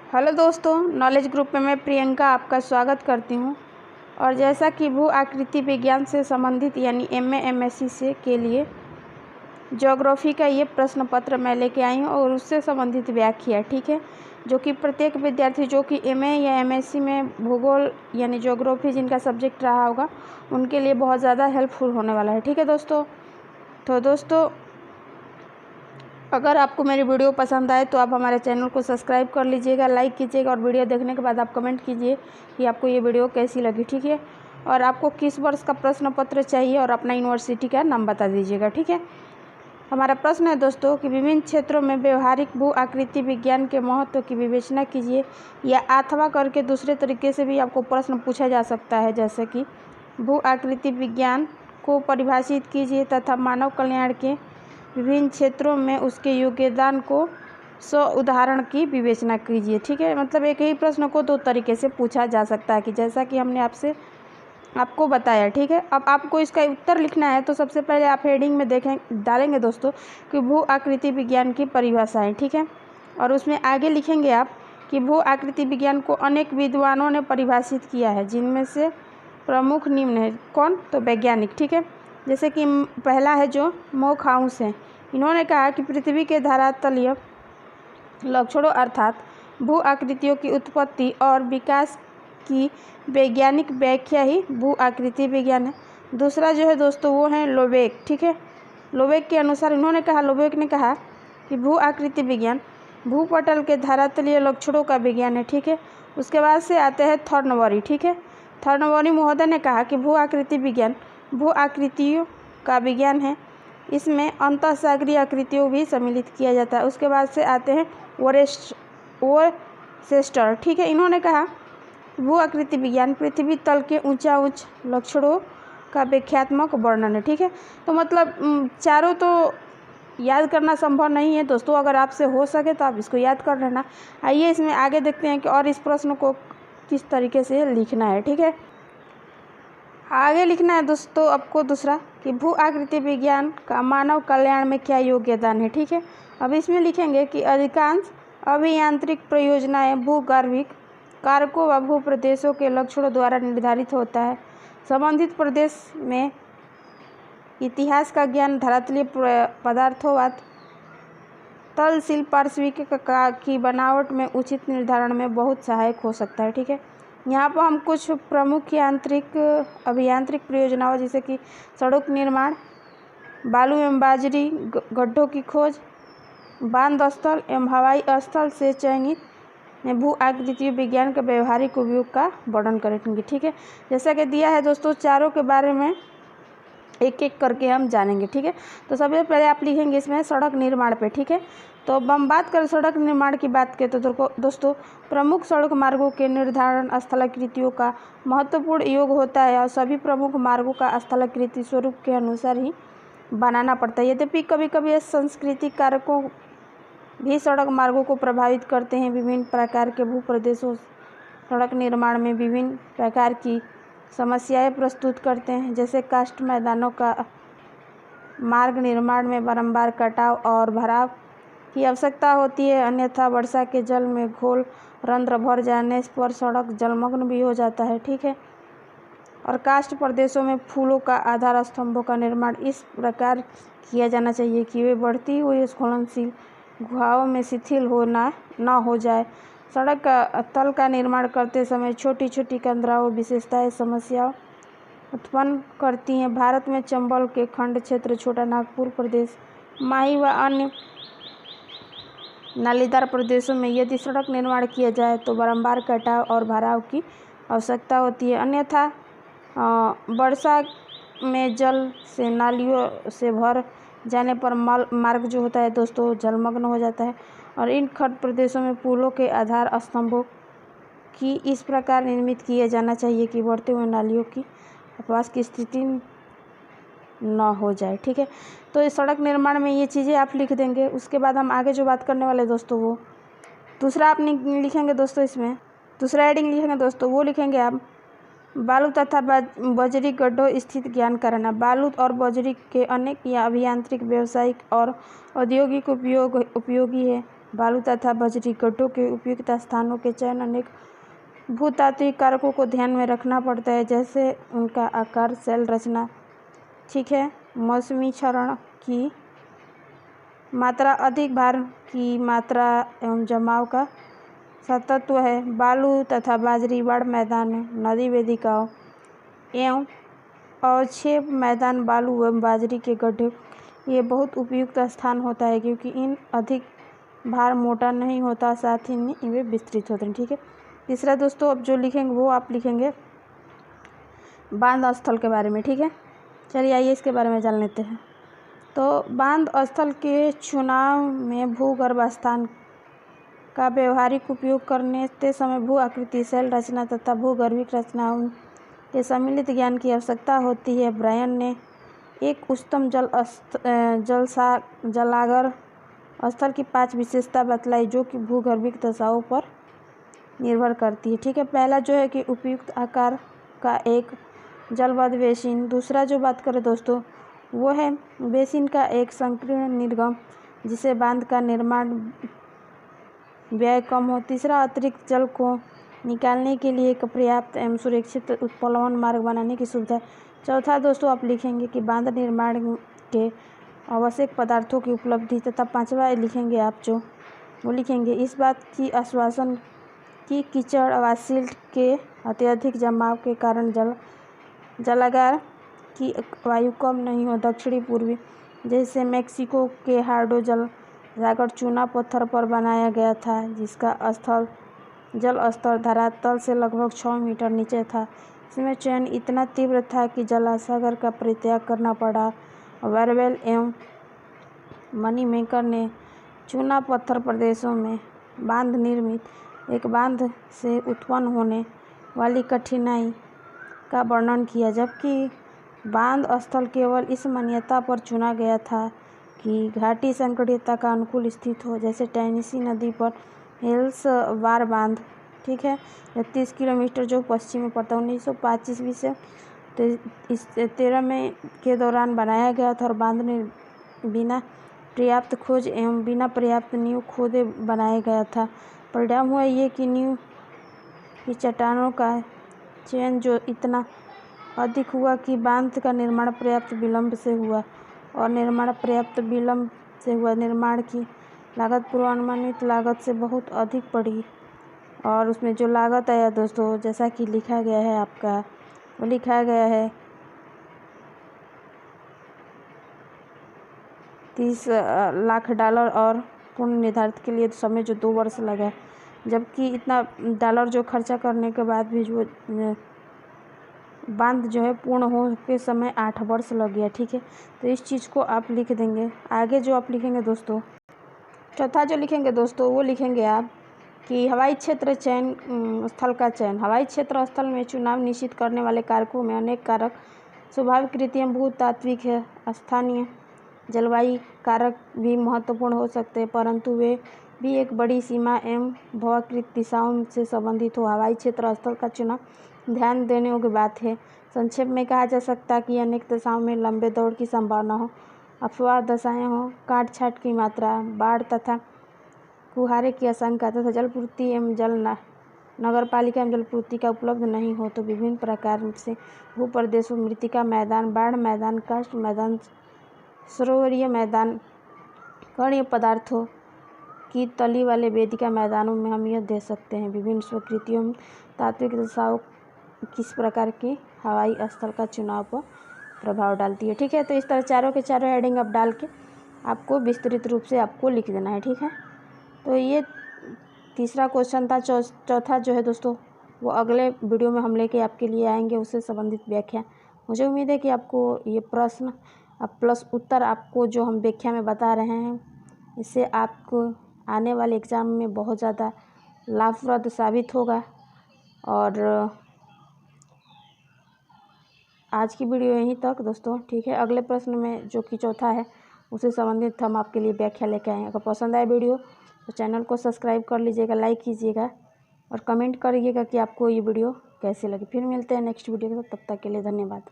Hello दोस्तों, knowledge group में मैं प्रियंका आपका स्वागत करती हूं। और जैसा कि भू आकृति विज्ञान से संबंधित यानी एमए एमएससी से के लिए ज्योग्राफी का ये प्रश्न पत्र मैं लेके आई हूं और उससे संबंधित व्याख्या, ठीक है, जो कि प्रत्येक विद्यार्थी जो कि एमए या एमएससी में भूगोल यानी ज्योग्राफी जिनका सब्जेक्ट रहा होगा उनके लिए बहुत ज़्यादा हेल्पफुल होने वाला है, ठीक है दोस्तों। तो दोस्तों, अगर आपको मेरी वीडियो पसंद आए तो आप हमारे चैनल को सब्सक्राइब कर लीजिएगा, लाइक कीजिएगा और वीडियो देखने के बाद आप कमेंट कीजिए कि आपको ये वीडियो कैसी लगी, ठीक है। और आपको किस वर्ष का प्रश्न पत्र चाहिए और अपना यूनिवर्सिटी का नाम बता दीजिएगा, ठीक है। हमारा प्रश्न है दोस्तों कि विभिन्न क्षेत्रों में व्यवहारिक भू आकृति विज्ञान के महत्व की विवेचना कीजिए, या अथवा करके दूसरे तरीके से भी आपको प्रश्न पूछा जा सकता है, जैसे कि भू आकृति विज्ञान को परिभाषित कीजिए तथा मानव कल्याण के विभिन्न क्षेत्रों में उसके योगदान को उदाहरण की विवेचना कीजिए, ठीक है। मतलब एक ही प्रश्न को दो तरीके से पूछा जा सकता है कि जैसा कि हमने आपको बताया, ठीक है। अब आपको इसका उत्तर लिखना है तो सबसे पहले आप हेडिंग में डालेंगे दोस्तों कि भू आकृति विज्ञान की परिभाषाएं, ठीक है। और उसमें आगे लिखेंगे आप कि भू आकृति विज्ञान को अनेक विद्वानों ने परिभाषित किया है, जिनमें से प्रमुख निम्न है। कौन? तो वैज्ञानिक, ठीक है। जैसे कि पहला है जो मोखाउस है, इन्होंने कहा कि पृथ्वी के धरातलीय लक्षणों अर्थात भू आकृतियों की उत्पत्ति और विकास की वैज्ञानिक व्याख्या ही भू आकृति विज्ञान है। दूसरा जो है दोस्तों वो है लोबेक, ठीक है। लोबेक के अनुसार लोबेक ने कहा कि भू आकृति विज्ञान भूपटल के धरातलीय लक्षणों का विज्ञान है, ठीक है। उसके बाद से आते हैं थॉर्नबरी, ठीक है। थॉर्नबरी महोदय ने कहा कि भू आकृति विज्ञान भू आकृतियों का विज्ञान है, इसमें अंतःसागरीय आकृतियों भी सम्मिलित किया जाता है। उसके बाद से आते हैं वोरचेस्टर, ठीक है। इन्होंने कहा भू आकृति विज्ञान पृथ्वी तल के ऊंच लक्षणों का व्याख्यात्मक वर्णन है, ठीक है। तो मतलब चारों तो याद करना संभव नहीं है दोस्तों, अगर आपसे हो सके तो आप इसको याद कर लेना। आइए इसमें आगे देखते हैं कि और इस प्रश्न को किस तरीके से लिखना है, ठीक है। आगे लिखना है दोस्तों आपको दूसरा कि भू आकृति विज्ञान का मानव कल्याण में क्या योगदान है, ठीक है। अब इसमें लिखेंगे कि अधिकांश अभियांत्रिक परियोजनाएं भूगर्भिक कारकों व भू प्रदेशों के लक्षणों द्वारा निर्धारित होता है। संबंधित प्रदेश में इतिहास का ज्ञान धरातलीय पदार्थों तलशील पार्श्विक की बनावट में उचित निर्धारण में बहुत सहायक हो सकता है, ठीक है। यहाँ पर हम कुछ प्रमुख अभियांत्रिक परियोजनाओं जैसे कि सड़क निर्माण, बालू एवं बाजरी गड्ढों की खोज, बांध स्थल एवं हवाई स्थल से चयनित भू आकृति विज्ञान के व्यवहारिक उपयोग का वर्णन करेंगे, ठीक है। जैसा कि दिया है दोस्तों, चारों के बारे में एक एक करके हम जानेंगे, ठीक है। तो सबसे पहले आप लिखेंगे इसमें सड़क निर्माण पे, ठीक है। तो अब हम बात करें सड़क निर्माण की बात करें तो दोस्तों प्रमुख सड़क मार्गों के निर्धारण स्थलाकृतियों का महत्वपूर्ण योग होता है और सभी प्रमुख मार्गों का स्थलाकृति स्वरूप के अनुसार ही बनाना पड़ता है। यद्यपि कभी कभी ये सांस्कृतिक कारकों भी सड़क मार्गों को प्रभावित करते हैं। विभिन्न प्रकार के भू प्रदेशों सड़क निर्माण में विभिन्न प्रकार की समस्याएं प्रस्तुत करते हैं, जैसे कास्ट मैदानों का मार्ग निर्माण में बारंबार कटाव और भराव की आवश्यकता होती है, अन्यथा वर्षा के जल में घोल रंध्र भर जाने पर सड़क जलमग्न भी हो जाता है, ठीक है। और कास्ट प्रदेशों में फूलों का आधार स्तंभों का निर्माण इस प्रकार किया जाना चाहिए कि वे बढ़ती हुई स्खलनशील गुहाओं में शिथिल न हो जाए। सड़क का तल का निर्माण करते समय छोटी छोटी कंदराओं विशेषताएं समस्याओं उत्पन्न करती हैं। भारत में चंबल के खंड क्षेत्र, छोटा नागपुर प्रदेश, माही व अन्य नालीदार प्रदेशों में यदि सड़क निर्माण किया जाए तो बारंबार कटाव और भराव की आवश्यकता होती है, अन्यथा वर्षा में जल से नालियों से भर जाने पर मार्ग जो होता है दोस्तों जलमग्न हो जाता है। और इन खंड प्रदेशों में पुलों के आधार स्तंभों की इस प्रकार निर्मित किया जाना चाहिए कि बढ़ते हुए नालियों की अपवास की स्थिति न हो जाए, ठीक है। तो इस सड़क निर्माण में ये चीज़ें आप लिख देंगे। उसके बाद हम आगे जो बात करने वाले दोस्तों वो दूसरा आप लिखेंगे दोस्तों, इसमें दूसरा हेडिंग लिखेंगे दोस्तों, वो लिखेंगे आप बालू तथा बजरी गड्ढों स्थित ज्ञान करना। बालू और बजरी के अनेक या अभियांत्रिक, व्यावसायिक और औद्योगिक उपयोगी है। बालू तथा बजरी गड्ढों के उपयुक्त स्थानों के चयन अनेक भूतात्विक कारकों को ध्यान में रखना पड़ता है, जैसे उनका आकार, सेल रचना, ठीक है, मौसमी क्षरण की मात्रा, अधिक भार की मात्रा एवं जमाव का सतत्व है। बालू तथा बाजरी बाढ़ मैदान, नदी वेदिकाओं एवं अवक्षेप मैदान, बालू एवं बाजरी के गड्ढे ये बहुत उपयुक्त स्थान होता है, क्योंकि इन अधिक भार मोटा नहीं होता, साथ ही में वे विस्तृत होते हैं, ठीक है। तीसरा दोस्तों अब जो लिखेंगे वो आप लिखेंगे बांध स्थल के बारे में, ठीक है। चलिए आइए इसके बारे में जान लेते हैं। तो बांध स्थल के चुनाव में भूगर्भ स्थान का व्यवहारिक उपयोग करते समय भू आकृति, सेल रचना तथा भूगर्भिक रचनाओं के सम्मिलित ज्ञान की आवश्यकता होती है। ब्रायन ने एक उच्चतम जलागर स्थल की 5 विशेषता बतलाई, जो कि भूगर्भिक दशाओं पर निर्भर करती है, ठीक है। पहला जो है कि उपयुक्त आकार का एक जलबद्ध बेसिन। दूसरा जो बात करें दोस्तों वो है बेसिन का एक संकीर्ण निर्गम, जिसे बांध का निर्माण व्यय कम हो। तीसरा अतिरिक्त जल को निकालने के लिए एक पर्याप्त एवं सुरक्षित उत्प्लवन मार्ग बनाने की सुविधा। चौथा दोस्तों आप लिखेंगे कि बांध निर्माण के आवश्यक पदार्थों की उपलब्धि। तथा पांचवा लिखेंगे आप जो वो लिखेंगे इस बात की आश्वासन कि कीचड़ व सिल्ट के अत्यधिक जमाव के कारण जलागार की वायु कम नहीं हो। दक्षिणी पूर्वी जैसे मेक्सिको के हार्डो जलागार चूना पत्थर पर बनाया गया था, जिसका जल स्तर धरातल से लगभग 6 मीटर नीचे था। इसमें चयन इतना तीव्र था कि जलासागर का परित्याग करना पड़ा। वेरवेल एवं मनीमेकर ने चूना पत्थर प्रदेशों में बांध निर्मित एक बांध से उत्पन्न होने वाली कठिनाई का वर्णन किया, जबकि बांध स्थल केवल इस मान्यता पर चुना गया था कि घाटी संकीर्णता का अनुकूल स्थित हो, जैसे टेनेसी नदी पर हिल्स बार बांध, ठीक है, 30 किलोमीटर जो पश्चिम में पड़ता है। 1925 से 13 में के दौरान बनाया गया था और बांध ने बिना पर्याप्त खोज एवं बिना पर्याप्त नींव खोदे बनाया गया था। परिणाम हुआ ये कि नींव की चट्टानों का चयन जो इतना अधिक हुआ कि बांध का निर्माण पर्याप्त विलंब से हुआ निर्माण की लागत पूर्वानुमानित लागत से बहुत अधिक पड़ी, और उसमें जो लागत आया दोस्तों जैसा कि लिखा गया है आपका वो लिखा गया है 30 लाख डॉलर, और पूर्ण निर्धारित के लिए समय जो 2 वर्ष लगा, जबकि इतना डॉलर जो खर्चा करने के बाद भी जो बांध जो है पूर्ण हो के समय 8 वर्ष लग गया, ठीक है। तो इस चीज़ को आप लिख देंगे। आगे जो आप लिखेंगे दोस्तों चौथा जो लिखेंगे दोस्तों वो लिखेंगे आप कि हवाई क्षेत्र चयन स्थल का चयन। हवाई क्षेत्र स्थल में चुनाव निश्चित करने वाले कारकों में अनेक कारक स्वाभाविक कृतियाँ भूतात्विक है, स्थानीय जलवायु कारक भी महत्वपूर्ण हो सकते हैं, परंतु वे भी एक बड़ी सीमा एवं भूआकृति दिशाओं से संबंधित हो। हवाई क्षेत्र स्थल का चुनाव ध्यान देने योग्य बात है। संक्षेप में कहा जा सकता है कि अनेक दशाओं में लंबे दौड़ की संभावना हो, अफवाह दशाएँ हों, काट छाट की मात्रा, बाढ़ तथा कुहारे की आशंका तथा जलपूर्ति एवं नगरपालिका एवं जलपूर्ति का उपलब्ध नहीं हो, तो विभिन्न प्रकार से भूप्रदेशों, मृत्तिका मैदान, बाढ़ मैदान, काष्ठ मैदान, सरोवरीय मैदान, कणीय पदार्थों की तली वाले वेदिका मैदानों में हम यह दे सकते हैं। विभिन्न स्वीकृतियों में तात्विक दशाओं किस प्रकार की हवाई स्थल का चुनाव पर प्रभाव डालती है, ठीक है। तो इस तरह चारों के चारों हेडिंग आप डाल के आपको विस्तृत रूप से आपको लिख देना है, ठीक है। तो ये तीसरा क्वेश्चन था। चौथा जो है दोस्तों वो अगले वीडियो में हम लेके आपके लिए आएंगे, उससे संबंधित व्याख्या। मुझे उम्मीद है कि आपको ये प्रश्न प्लस उत्तर आपको जो हम व्याख्या में बता रहे हैं, इससे आपको आने वाले एग्ज़ाम में बहुत ज़्यादा लाभप्रद साबित होगा। और आज की वीडियो यहीं तक दोस्तों, ठीक है। अगले प्रश्न में जो कि चौथा है उससे संबंधित हम आपके लिए व्याख्या लेकर आए हैं। अगर पसंद आए वीडियो तो चैनल को सब्सक्राइब कर लीजिएगा, लाइक कीजिएगा और कमेंट करिएगा कि आपको ये वीडियो कैसे लगी। फिर मिलते हैं नेक्स्ट वीडियो के साथ, तब तक के लिए धन्यवाद।